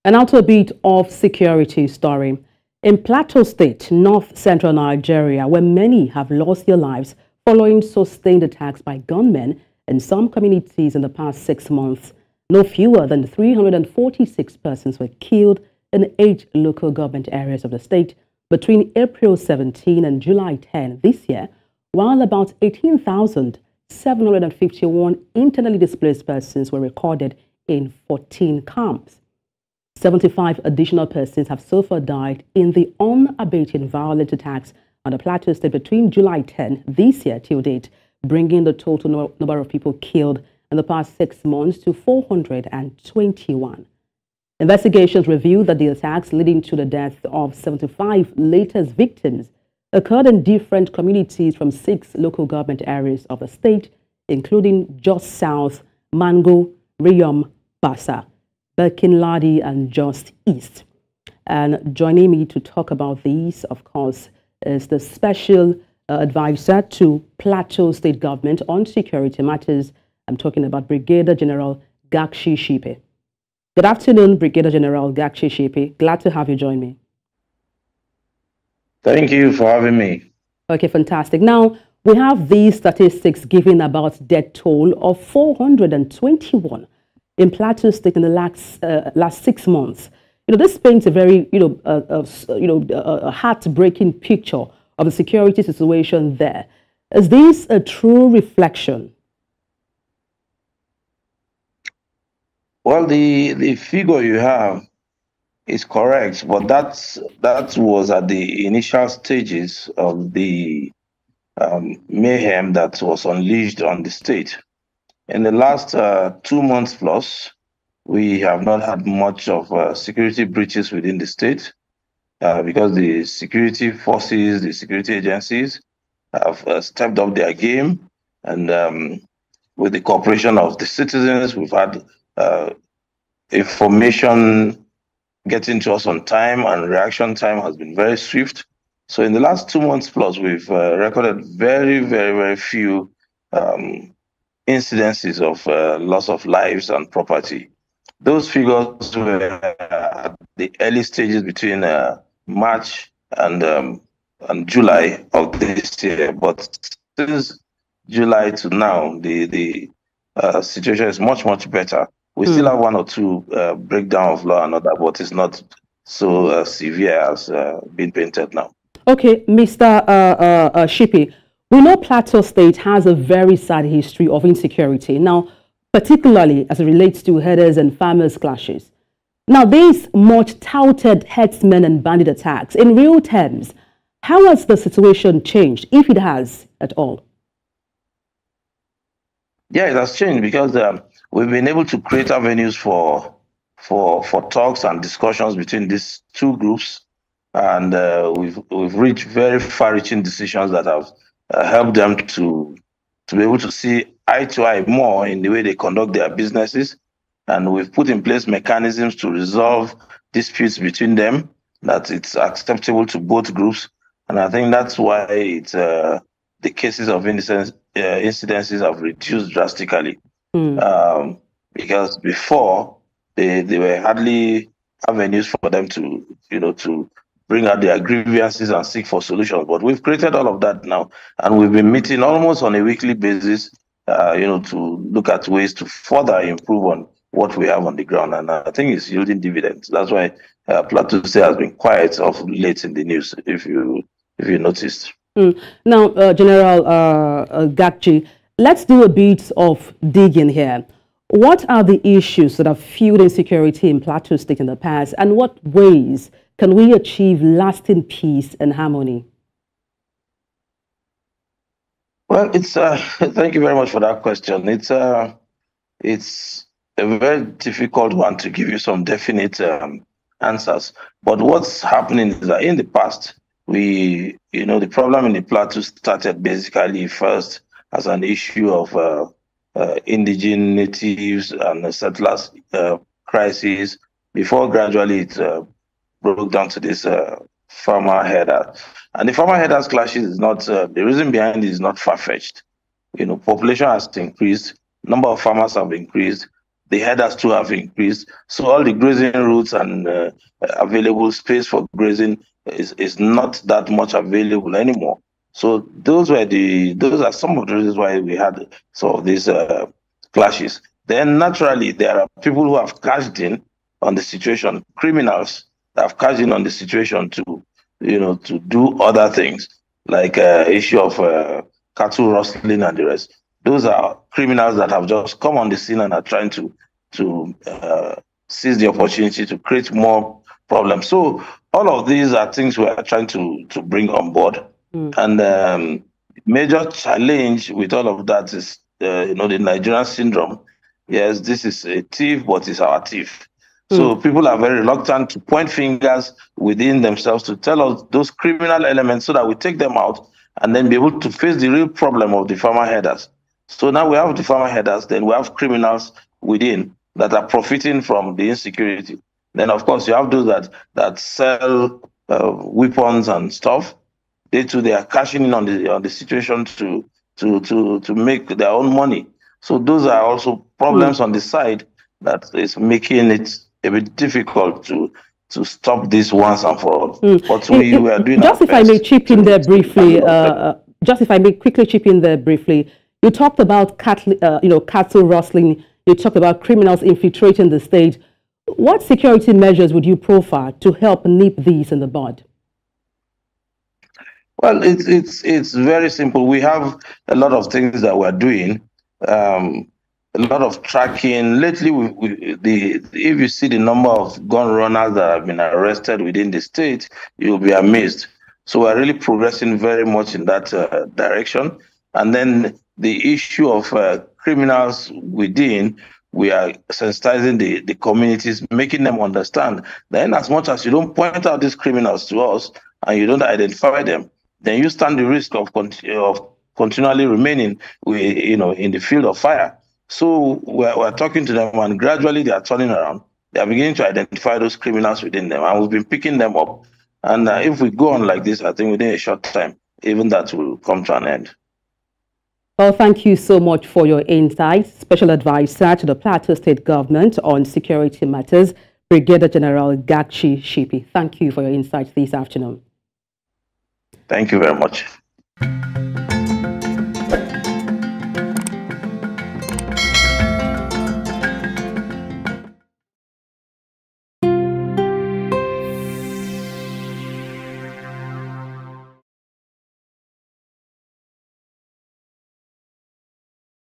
And now to a bit of security story. In Plateau State, north-central Nigeria, where many have lost their lives following sustained attacks by gunmen in some communities in the past 6 months, no fewer than 346 persons were killed in 8 local government areas of the state between April 17 and July 10 this year, while about 18,751 internally displaced persons were recorded in 14 camps. 75 additional persons have so far died in the unabated violent attacks on the Plateau State between July 10 this year till date, bringing the total number of people killed in the past 6 months to 421. Investigations reveal that the attacks leading to the death of 75 latest victims occurred in different communities from 6 local government areas of the state, including Jos South, Mangu, Riyom, Bassa, Barkin Ladi, and Jos East. And joining me to talk about these, of course, is the special advisor to Plateau State government on security matters. I'm talking about Brigadier-General Gakji Shipi. Good afternoon, Brigadier-General Gakji Shipi. Glad to have you join me. Thank you for having me. Okay, fantastic. Now, we have these statistics giving about death toll of 421 in Plateau State in the last 6 months. This paints a very, a heartbreaking picture of the security situation there. Is this a true reflection? Well, the figure you have is correct, but that was at the initial stages of the mayhem that was unleashed on the state. In the last 2 months plus, we have not had much of security breaches within the state because the security forces, the security agencies have stepped up their game, and with the cooperation of the citizens, we've had information getting to us on time, and reaction time has been very swift. So in the last 2 months plus, we've recorded very, very, very few incidences of loss of lives and property. Those figures were at the early stages between March and July of this year, but since July to now, the situation is much, much better. We still have 1 or 2 breakdown of law and order, but it's not so severe as being painted now. Okay, Mr. Shipi, we know Plateau State has a very sad history of insecurity. Now, particularly as it relates to herders and farmers clashes. Now, these much touted herdsmen and bandit attacks, in real terms, how has the situation changed, if it has at all? Yeah, it has changed because we've been able to create avenues for talks and discussions between these 2 groups, and we've reached very far-reaching decisions that have helped them to be able to see eye to eye more in the way they conduct their businesses. And we've put in place mechanisms to resolve disputes between them, that it's acceptable to both groups. And I think that's why the cases of incidences have reduced drastically. Because before, they were hardly avenues for them to bring out their grievances and seek for solutions. But we've created all of that now, and we've been meeting almost on a weekly basis, to look at ways to further improve on what we have on the ground. And I think it's yielding dividends. That's why Plateau State has been quiet of late in the news, if you noticed. Now, General Gakji, let's do a bit of digging here. What are the issues that have fueled insecurity in Plateau State in the past, and what ways can we achieve lasting peace and harmony? Well, it's thank you very much for that question. It's a very difficult one to give you some definite answers. But what's happening is that in the past, the problem in the plateau started basically first as an issue of indigenous natives and settlers crisis, before gradually it broke down to this farmer herder. And the farmer herders clashes is not, the reason behind it is not far-fetched. Population has increased, number of farmers have increased, the headers too have increased. So all the grazing routes and available space for grazing is not that much available anymore. So those are some of the reasons why we had some of these clashes. Then naturally there are people who have cashed in on the situation, criminals that have cashed in on the situation to do other things, like issue of cattle rustling and the rest. Those are criminals that have just come on the scene and are trying to seize the opportunity to create more problems. So all of these are things we are trying to bring on board. And major challenge with all of that is the Nigerian syndrome. Yes, this is a thief, but it's our thief. So people are very reluctant to point fingers within themselves to tell us those criminal elements so that we take them out and then be able to face the real problem of the farmer headers. So now we have the farmer headers, then we have criminals within that are profiting from the insecurity. Then of course you have those that sell weapons and stuff. They too, they are cashing in on the situation to make their own money. So those are also problems on the side that is making it a bit difficult to stop this once and for all. But we are doing just if I may chip in there briefly, just if I may quickly chip in there briefly, you talked about cattle rustling. You talked about criminals infiltrating the state. What security measures would you profile to help nip these in the bud? Well, it's very simple. We have a lot of things that we're doing. A lot of tracking. Lately, if you see the number of gun runners that have been arrested within the state, you'll be amazed. So we're really progressing very much in that direction. And then the issue of criminals within, we are sensitizing the communities, making them understand that in as much as you don't point out these criminals to us and you don't identify them, then you stand the risk of continually remaining in the field of fire. So we're talking to them, and gradually they are turning around. They are beginning to identify those criminals within them, and we've been picking them up. And if we go on like this, I think within a short time, even that will come to an end. Well, thank you so much for your insights. Special Advisor to the Plateau State Government on Security Matters, Brigadier-General Gakji Shipi. Thank you for your insights this afternoon. Thank you very much.